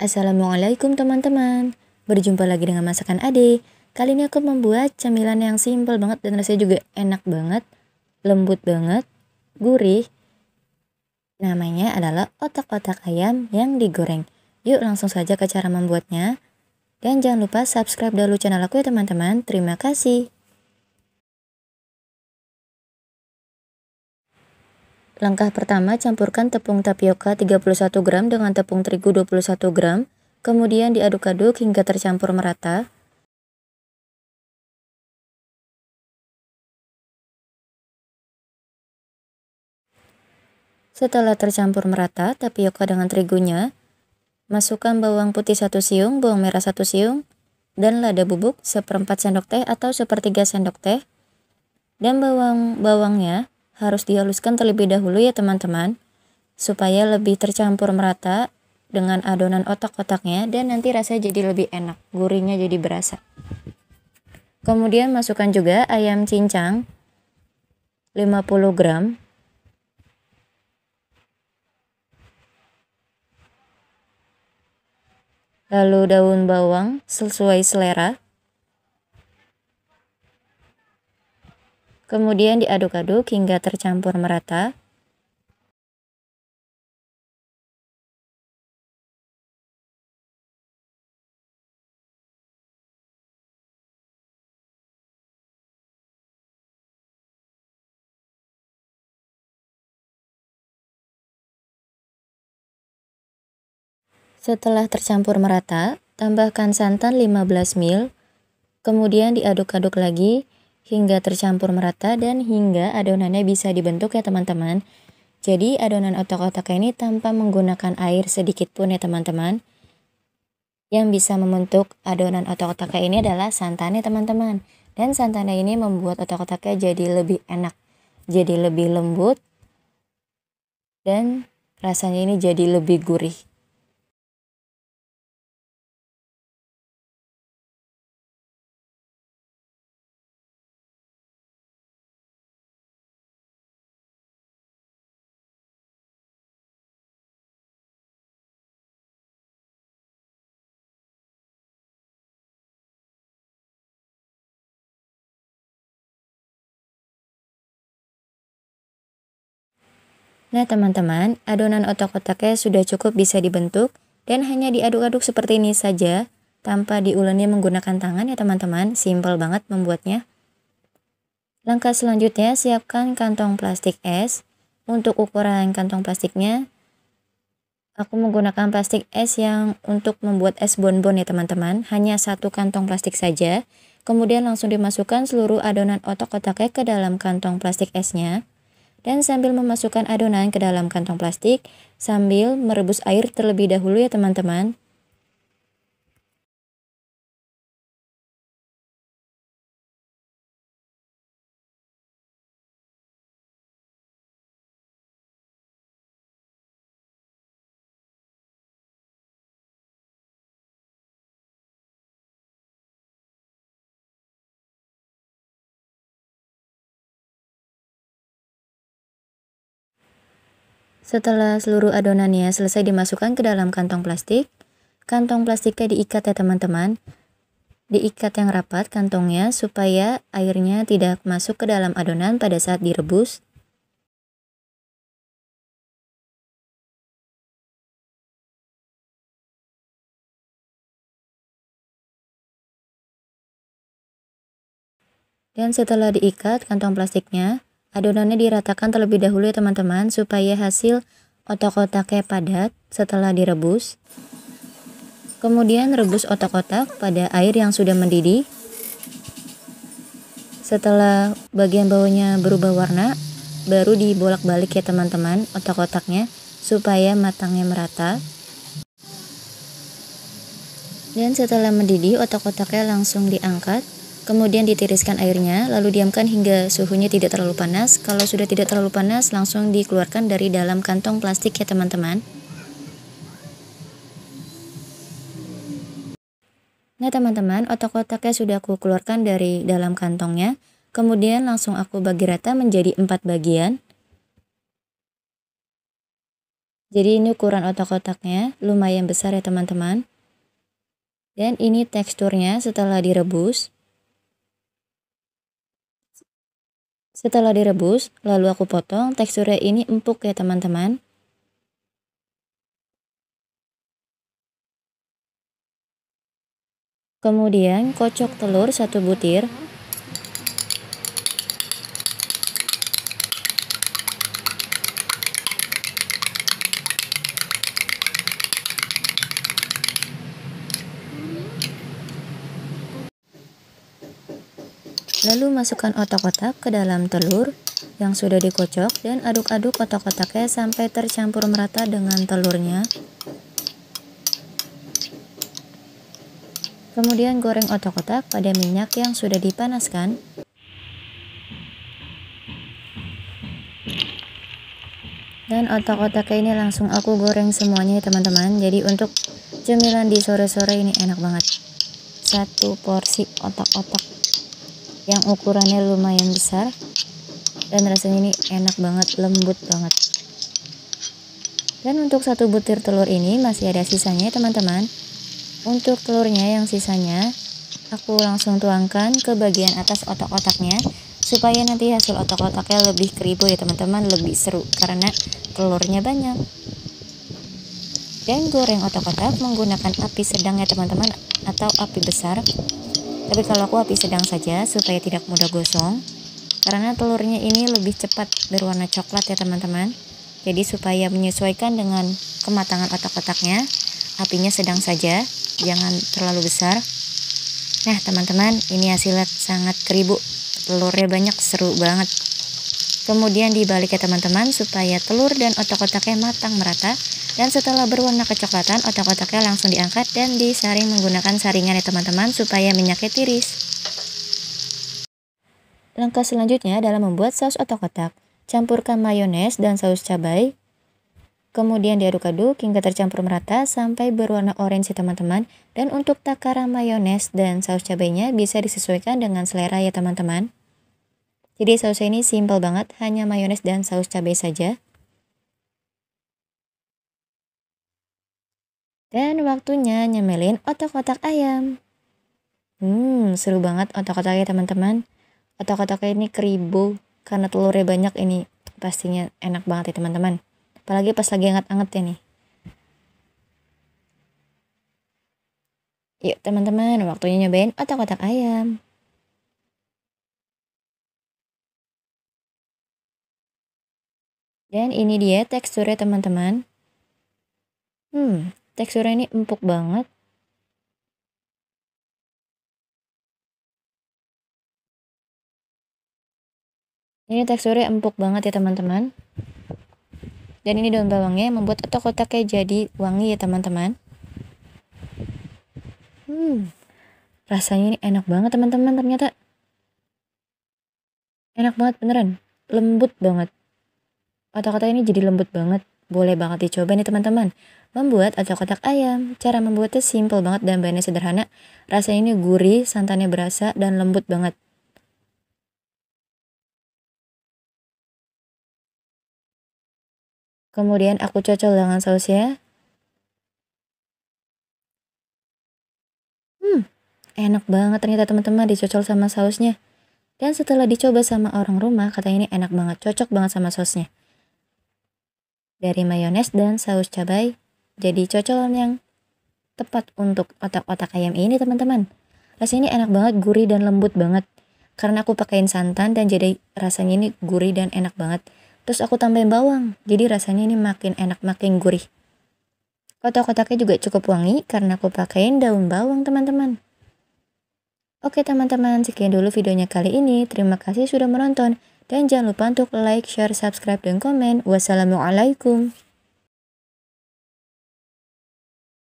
Assalamualaikum teman-teman. Berjumpa lagi dengan masakan Ade. Kali ini aku membuat camilan yang simple banget dan rasanya juga enak banget, lembut banget, gurih. Namanya adalah otak-otak ayam yang digoreng. Yuk langsung saja ke cara membuatnya. Dan jangan lupa subscribe dulu channel aku ya teman-teman. Terima kasih. Langkah pertama, campurkan tepung tapioka 31 gram dengan tepung terigu 21 gram. Kemudian diaduk-aduk hingga tercampur merata. Setelah tercampur merata tapioka dengan terigunya, masukkan bawang putih 1 siung, bawang merah 1 siung, dan lada bubuk 1/4 sendok teh atau 1/3 sendok teh. Dan bawangnya harus dihaluskan terlebih dahulu ya teman-teman, supaya lebih tercampur merata dengan adonan otak-otaknya dan nanti rasanya jadi lebih enak, gurihnya jadi berasa. Kemudian masukkan juga ayam cincang 50 gram. Lalu daun bawang sesuai selera. Kemudian diaduk-aduk hingga tercampur merata. Setelah tercampur merata, tambahkan santan 15 ml. Kemudian diaduk-aduk lagi hingga tercampur merata dan hingga adonannya bisa dibentuk ya teman-teman. Jadi adonan otak-otak ini tanpa menggunakan air sedikit pun ya teman-teman. Yang bisa membentuk adonan otak-otaknya ini adalah santannya teman-teman. Dan santannya ini membuat otak-otaknya jadi lebih enak, jadi lebih lembut, dan rasanya ini jadi lebih gurih. Nah teman-teman, adonan otak-otaknya sudah cukup bisa dibentuk dan hanya diaduk-aduk seperti ini saja tanpa diuleni menggunakan tangan ya teman-teman. Simple banget membuatnya. Langkah selanjutnya, siapkan kantong plastik es. Untuk ukuran kantong plastiknya, aku menggunakan plastik es yang untuk membuat es bonbon ya teman-teman. Hanya satu kantong plastik saja. Kemudian langsung dimasukkan seluruh adonan otak-otaknya ke dalam kantong plastik esnya. Dan sambil memasukkan adonan ke dalam kantong plastik, sambil merebus air terlebih dahulu ya teman-teman. Setelah seluruh adonannya selesai dimasukkan ke dalam kantong plastiknya diikat ya teman-teman. Diikat yang rapat kantongnya supaya airnya tidak masuk ke dalam adonan pada saat direbus. Dan setelah diikat kantong plastiknya, adonannya diratakan terlebih dahulu ya teman-teman supaya hasil otak-otaknya padat setelah direbus. Kemudian rebus otak-otak pada air yang sudah mendidih. Setelah bagian bawahnya berubah warna, baru dibolak-balik ya teman-teman otak-otaknya supaya matangnya merata. Dan setelah mendidih, otak-otaknya langsung diangkat. Kemudian ditiriskan airnya, lalu diamkan hingga suhunya tidak terlalu panas. Kalau sudah tidak terlalu panas, langsung dikeluarkan dari dalam kantong plastik ya teman-teman. Nah teman-teman, otak-otaknya sudah aku keluarkan dari dalam kantongnya. Kemudian langsung aku bagi rata menjadi 4 bagian. Jadi ini ukuran otak-otaknya lumayan besar ya teman-teman. Dan ini teksturnya setelah direbus. Setelah direbus, lalu aku potong, teksturnya ini empuk ya teman-teman. Kemudian kocok telur 1 butir. Lalu masukkan otak-otak ke dalam telur yang sudah dikocok dan aduk-aduk otak-otaknya sampai tercampur merata dengan telurnya. Kemudian goreng otak-otak pada minyak yang sudah dipanaskan. Dan otak-otaknya ini langsung aku goreng semuanya ya teman-teman. Jadi untuk cemilan di sore-sore ini enak banget. 1 porsi otak-otak yang ukurannya lumayan besar dan rasanya ini enak banget, lembut banget. Dan untuk 1 butir telur ini masih ada sisanya teman-teman. Untuk telurnya yang sisanya aku langsung tuangkan ke bagian atas otak-otaknya supaya nanti hasil otak-otaknya lebih kribo ya teman-teman, lebih seru karena telurnya banyak. Dan goreng otak-otak menggunakan api sedang ya teman-teman, atau api besar. Tapi kalau aku api sedang saja supaya tidak mudah gosong. Karena telurnya ini lebih cepat berwarna coklat ya teman-teman. Jadi supaya menyesuaikan dengan kematangan otak-otaknya, apinya sedang saja, jangan terlalu besar. Nah teman-teman, ini hasilnya sangat keribu. Telurnya banyak, seru banget. Kemudian dibalik ya teman-teman supaya telur dan otak-otaknya matang merata. Dan setelah berwarna kecoklatan, otak-otaknya langsung diangkat dan disaring menggunakan saringan ya teman-teman supaya minyaknya tiris. Langkah selanjutnya adalah membuat saus otak-otak. Campurkan mayones dan saus cabai. Kemudian diaduk-aduk hingga tercampur merata sampai berwarna orange ya teman-teman. Dan untuk takaran mayones dan saus cabainya bisa disesuaikan dengan selera ya teman-teman. Jadi sausnya ini simple banget, hanya mayones dan saus cabai saja. Dan waktunya nyemelin otak-otak ayam. Seru banget otak-otaknya teman-teman. Otak-otaknya ini keribu karena telurnya banyak, ini pastinya enak banget ya teman-teman. Apalagi pas lagi hangat-hangat ya nih. Yuk teman-teman, waktunya nyobain otak-otak ayam. Dan ini dia teksturnya teman-teman. Teksturnya ini empuk banget. Ini teksturnya empuk banget ya teman-teman. Dan ini daun bawangnya membuat otak-otaknya jadi wangi ya teman-teman. Rasanya ini enak banget teman-teman, ternyata. Enak banget beneran. Lembut banget. Otak-otak ini jadi lembut banget. Boleh banget dicoba nih teman-teman. Membuat otak-otak ayam. Cara membuatnya simple banget dan bahannya sederhana. Rasanya ini gurih, santannya berasa dan lembut banget. Kemudian aku cocol dengan sausnya. Enak banget ternyata teman-teman dicocol sama sausnya. Dan setelah dicoba sama orang rumah, katanya ini enak banget, cocok banget sama sausnya. Dari mayones dan saus cabai, jadi cocolan yang tepat untuk otak-otak ayam ini teman-teman. Rasanya ini enak banget, gurih dan lembut banget. Karena aku pakein santan dan jadi rasanya ini gurih dan enak banget. Terus aku tambahin bawang, jadi rasanya ini makin enak, makin gurih. Otak-otaknya juga cukup wangi karena aku pakein daun bawang teman-teman. Oke teman-teman, sekian dulu videonya kali ini. Terima kasih sudah menonton. Dan jangan lupa untuk like, share, subscribe, dan komen. Wassalamualaikum.